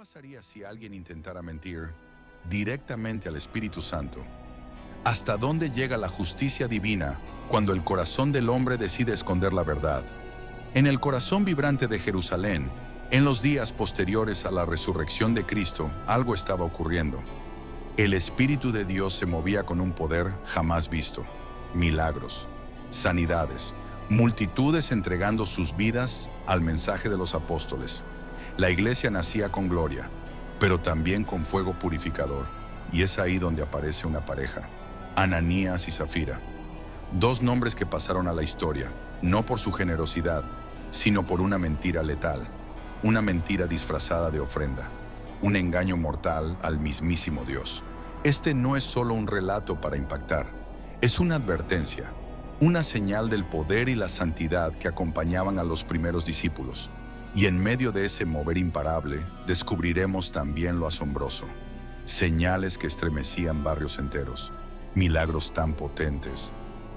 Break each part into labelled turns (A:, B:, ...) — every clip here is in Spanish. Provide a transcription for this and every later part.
A: pasaría si alguien intentara mentir directamente al Espíritu Santo? ¿Hasta dónde llega la justicia divina cuando el corazón del hombre decide esconder la verdad? En el corazón vibrante de Jerusalén, en los días posteriores a la resurrección de Cristo, algo estaba ocurriendo. El Espíritu de Dios se movía con un poder jamás visto. Milagros, sanidades, multitudes entregando sus vidas al mensaje de los apóstoles. La iglesia nacía con gloria, pero también con fuego purificador. Y es ahí donde aparece una pareja, Ananías y Zafira. Dos nombres que pasaron a la historia, no por su generosidad, sino por una mentira letal, una mentira disfrazada de ofrenda, un engaño mortal al mismísimo Dios. Este no es solo un relato para impactar, es una advertencia, una señal del poder y la santidad que acompañaban a los primeros discípulos. Y en medio de ese mover imparable, descubriremos también lo asombroso. Señales que estremecían barrios enteros, milagros tan potentes,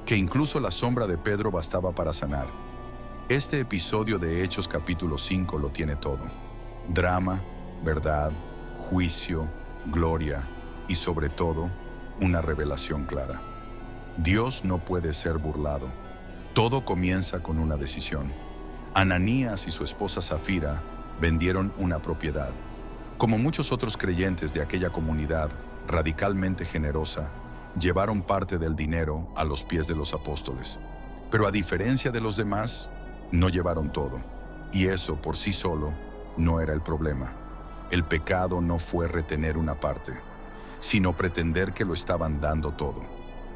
A: que incluso la sombra de Pedro bastaba para sanar. Este episodio de Hechos capítulo 5 lo tiene todo. Drama, verdad, juicio, gloria y sobre todo, una revelación clara. Dios no puede ser burlado. Todo comienza con una decisión. Ananías y su esposa Zafira vendieron una propiedad. Como muchos otros creyentes de aquella comunidad radicalmente generosa, llevaron parte del dinero a los pies de los apóstoles. Pero a diferencia de los demás, no llevaron todo. Y eso por sí solo no era el problema. El pecado no fue retener una parte, sino pretender que lo estaban dando todo.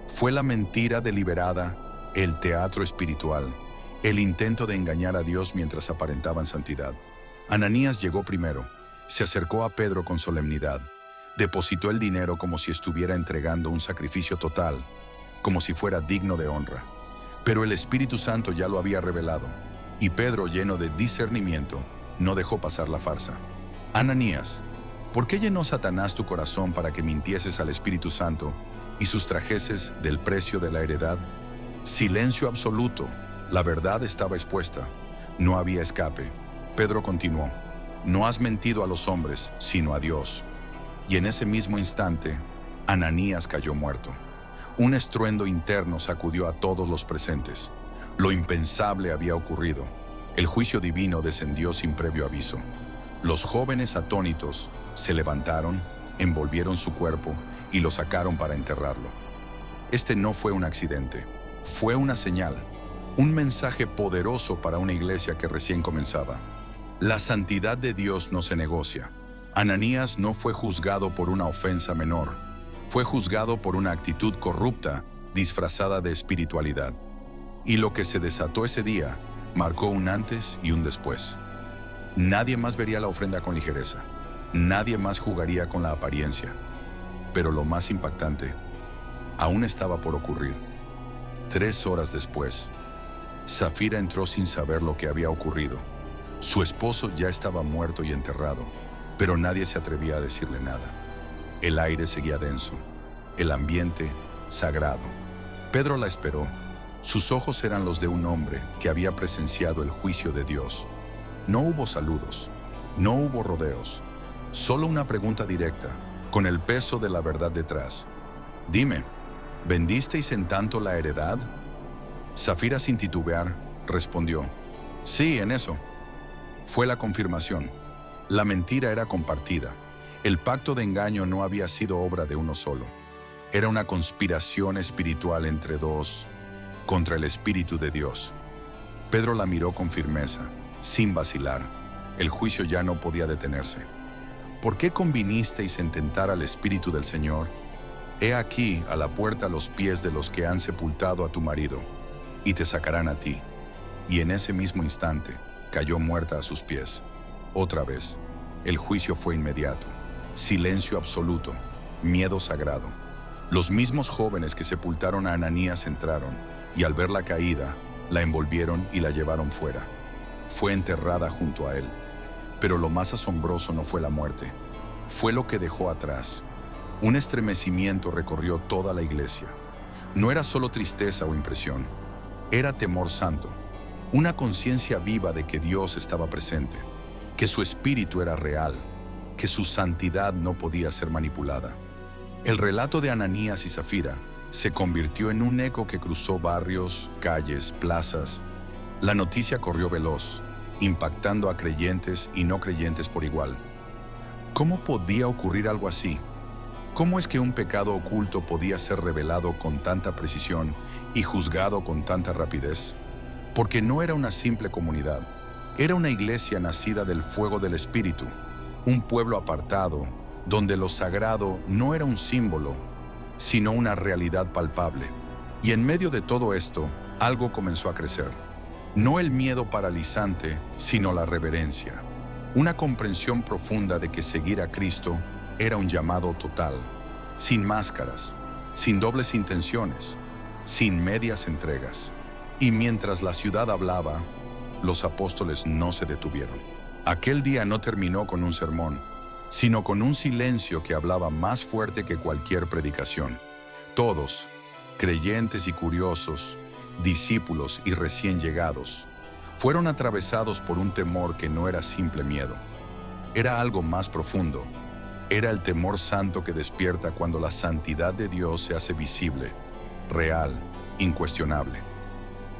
A: Fue la mentira deliberada, el teatro espiritual, el intento de engañar a Dios mientras aparentaban santidad. Ananías llegó primero, se acercó a Pedro con solemnidad, depositó el dinero como si estuviera entregando un sacrificio total, como si fuera digno de honra. Pero el Espíritu Santo ya lo había revelado, y Pedro, lleno de discernimiento, no dejó pasar la farsa. Ananías, ¿por qué llenó Satanás tu corazón para que mintieses al Espíritu Santo y sustrajeses del precio de la heredad? Silencio absoluto. La verdad estaba expuesta. No había escape. Pedro continuó: no has mentido a los hombres, sino a Dios. Y en ese mismo instante, Ananías cayó muerto. Un estruendo interno sacudió a todos los presentes. Lo impensable había ocurrido. El juicio divino descendió sin previo aviso. Los jóvenes atónitos se levantaron, envolvieron su cuerpo y lo sacaron para enterrarlo. Este no fue un accidente, fue una señal. Un mensaje poderoso para una iglesia que recién comenzaba. La santidad de Dios no se negocia. Ananías no fue juzgado por una ofensa menor. Fue juzgado por una actitud corrupta, disfrazada de espiritualidad. Y lo que se desató ese día marcó un antes y un después. Nadie más vería la ofrenda con ligereza. Nadie más jugaría con la apariencia. Pero lo más impactante aún estaba por ocurrir. 3 horas después, Zafira entró sin saber lo que había ocurrido. Su esposo ya estaba muerto y enterrado, pero nadie se atrevía a decirle nada. El aire seguía denso, el ambiente sagrado. Pedro la esperó. Sus ojos eran los de un hombre que había presenciado el juicio de Dios. No hubo saludos, no hubo rodeos, solo una pregunta directa, con el peso de la verdad detrás. Dime, ¿vendisteis en tanto la heredad? Zafira, sin titubear, respondió: sí, en eso. Fue la confirmación. La mentira era compartida. El pacto de engaño no había sido obra de uno solo. Era una conspiración espiritual entre dos, contra el Espíritu de Dios. Pedro la miró con firmeza, sin vacilar. El juicio ya no podía detenerse. ¿Por qué convinisteis en tentar al Espíritu del Señor? He aquí a la puerta los pies de los que han sepultado a tu marido, y te sacarán a ti. Y en ese mismo instante cayó muerta a sus pies. Otra vez, el juicio fue inmediato. Silencio absoluto, miedo sagrado. Los mismos jóvenes que sepultaron a Ananías entraron, y al verla caída, la envolvieron y la llevaron fuera. Fue enterrada junto a él. Pero lo más asombroso no fue la muerte, fue lo que dejó atrás. Un estremecimiento recorrió toda la iglesia. No era solo tristeza o impresión, era temor santo, una conciencia viva de que Dios estaba presente, que su espíritu era real. que su santidad no podía ser manipulada. El relato de Ananías y Zafira se convirtió en un eco que cruzó barrios, calles, plazas. La noticia corrió veloz, impactando a creyentes y no creyentes por igual. ¿Cómo podía ocurrir algo así? ¿Cómo es que un pecado oculto podía ser revelado con tanta precisión y juzgado con tanta rapidez? Porque no era una simple comunidad, era una iglesia nacida del fuego del Espíritu, un pueblo apartado, donde lo sagrado no era un símbolo, sino una realidad palpable. Y en medio de todo esto, algo comenzó a crecer. No el miedo paralizante, sino la reverencia. Una comprensión profunda de que seguir a Cristo era un llamado total, sin máscaras, sin dobles intenciones, sin medias entregas. Y mientras la ciudad hablaba, los apóstoles no se detuvieron. Aquel día no terminó con un sermón, sino con un silencio que hablaba más fuerte que cualquier predicación. Todos, creyentes y curiosos, discípulos y recién llegados, fueron atravesados por un temor que no era simple miedo. Era algo más profundo. Era el temor santo que despierta cuando la santidad de Dios se hace visible, real, incuestionable.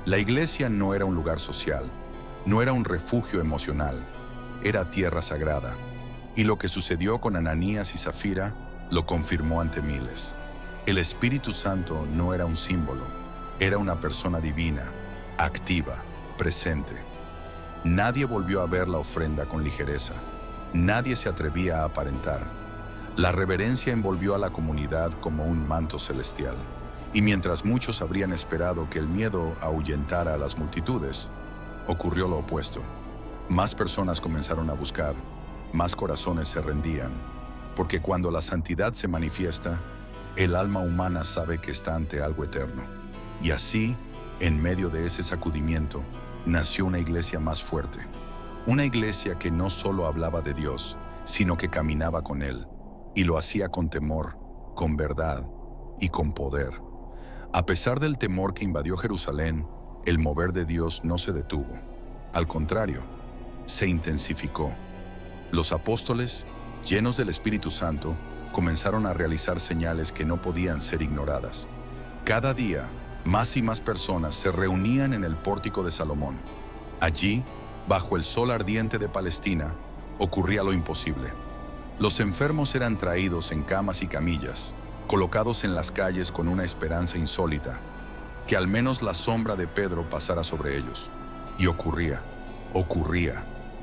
A: La iglesia no era un lugar social, no era un refugio emocional, era tierra sagrada. Y lo que sucedió con Ananías y Zafira lo confirmó ante miles. El Espíritu Santo no era un símbolo, era una persona divina, activa, presente. Nadie volvió a ver la ofrenda con ligereza. Nadie se atrevía a aparentar. La reverencia envolvió a la comunidad como un manto celestial. Y mientras muchos habrían esperado que el miedo ahuyentara a las multitudes, ocurrió lo opuesto. Más personas comenzaron a buscar, más corazones se rendían, porque cuando la santidad se manifiesta, el alma humana sabe que está ante algo eterno. Y así, en medio de ese sacudimiento, nació una iglesia más fuerte. Una iglesia que no solo hablaba de Dios, sino que caminaba con Él, y lo hacía con temor, con verdad y con poder. A pesar del temor que invadió Jerusalén, el mover de Dios no se detuvo. Al contrario, se intensificó. Los apóstoles, llenos del Espíritu Santo, comenzaron a realizar señales que no podían ser ignoradas. Cada día, más y más personas se reunían en el pórtico de Salomón. Allí, bajo el sol ardiente de Palestina, ocurría lo imposible. Los enfermos eran traídos en camas y camillas, colocados en las calles con una esperanza insólita, que al menos la sombra de Pedro pasara sobre ellos. Y ocurría.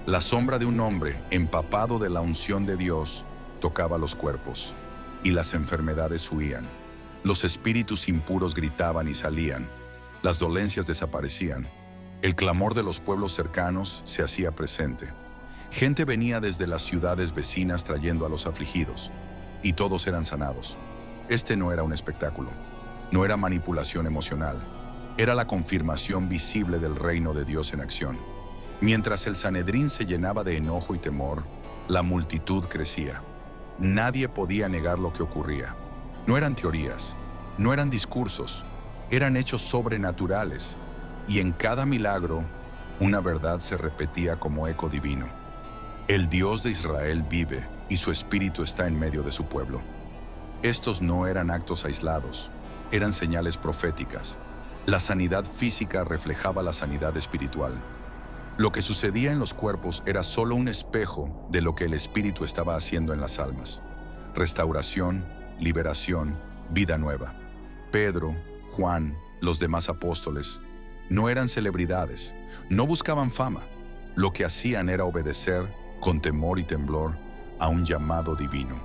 A: La sombra de un hombre empapado de la unción de Dios tocaba los cuerpos, y las enfermedades huían. Los espíritus impuros gritaban y salían. Las dolencias desaparecían. El clamor de los pueblos cercanos se hacía presente. Gente venía desde las ciudades vecinas trayendo a los afligidos, y todos eran sanados. Este no era un espectáculo, no era manipulación emocional, era la confirmación visible del reino de Dios en acción. Mientras el Sanedrín se llenaba de enojo y temor, la multitud crecía. Nadie podía negar lo que ocurría. No eran teorías, no eran discursos, eran hechos sobrenaturales, y en cada milagro, una verdad se repetía como eco divino. El Dios de Israel vive y su espíritu está en medio de su pueblo. Estos no eran actos aislados, eran señales proféticas. La sanidad física reflejaba la sanidad espiritual. Lo que sucedía en los cuerpos era solo un espejo de lo que el Espíritu estaba haciendo en las almas. Restauración, liberación, vida nueva. Pedro, Juan, los demás apóstoles, no eran celebridades, no buscaban fama. Lo que hacían era obedecer, con temor y temblor, a un llamado divino.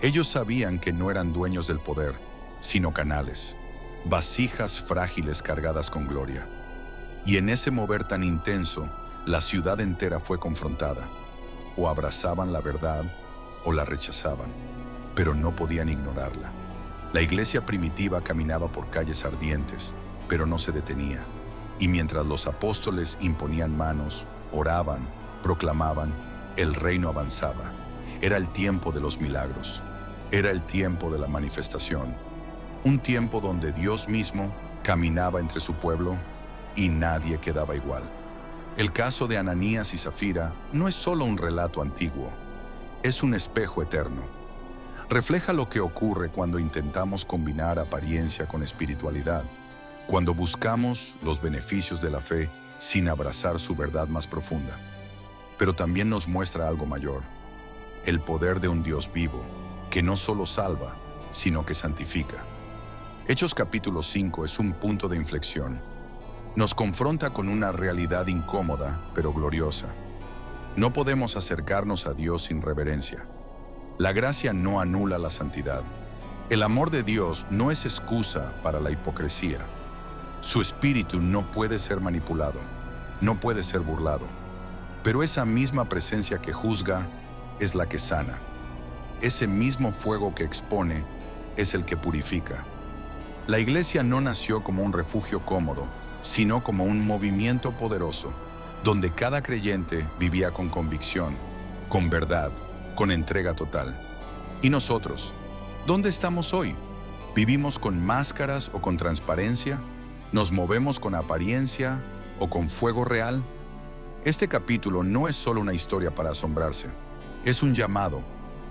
A: Ellos sabían que no eran dueños del poder, sino canales, vasijas frágiles cargadas con gloria. Y en ese mover tan intenso, la ciudad entera fue confrontada. O abrazaban la verdad o la rechazaban, pero no podían ignorarla. La iglesia primitiva caminaba por calles ardientes, pero no se detenía. Y mientras los apóstoles imponían manos, oraban, proclamaban, el reino avanzaba. Era el tiempo de los milagros. Era el tiempo de la manifestación. Un tiempo donde Dios mismo caminaba entre su pueblo y nadie quedaba igual. El caso de Ananías y Zafira no es solo un relato antiguo. es un espejo eterno. Refleja lo que ocurre cuando intentamos combinar apariencia con espiritualidad, cuando buscamos los beneficios de la fe sin abrazar su verdad más profunda. Pero también nos muestra algo mayor, el poder de un Dios vivo, que no solo salva, sino que santifica. Hechos capítulo 5 es un punto de inflexión. Nos confronta con una realidad incómoda, pero gloriosa. No podemos acercarnos a Dios sin reverencia. La gracia no anula la santidad. El amor de Dios no es excusa para la hipocresía. Su espíritu no puede ser manipulado, no puede ser burlado. Pero esa misma presencia que juzga es la que sana. Ese mismo fuego que expone es el que purifica. La iglesia no nació como un refugio cómodo, sino como un movimiento poderoso, donde cada creyente vivía con convicción, con verdad, con entrega total. ¿Y nosotros? ¿Dónde estamos hoy? ¿Vivimos con máscaras o con transparencia? ¿Nos movemos con apariencia o con fuego real? Este capítulo no es solo una historia para asombrarse. Es un llamado,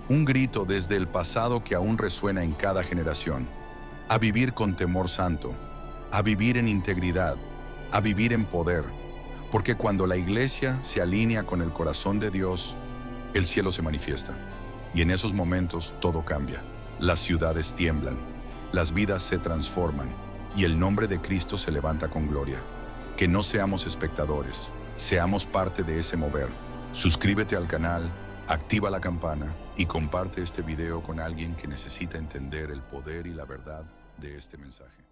A: un grito desde el pasado que aún resuena en cada generación, a vivir con temor santo, a vivir en integridad, a vivir en poder, porque cuando la iglesia se alinea con el corazón de Dios, el cielo se manifiesta. Y en esos momentos todo cambia. Las ciudades tiemblan, las vidas se transforman y el nombre de Cristo se levanta con gloria. Que no seamos espectadores, seamos parte de ese mover. Suscríbete al canal, activa la campana y comparte este video con alguien que necesita entender el poder y la verdad de este mensaje.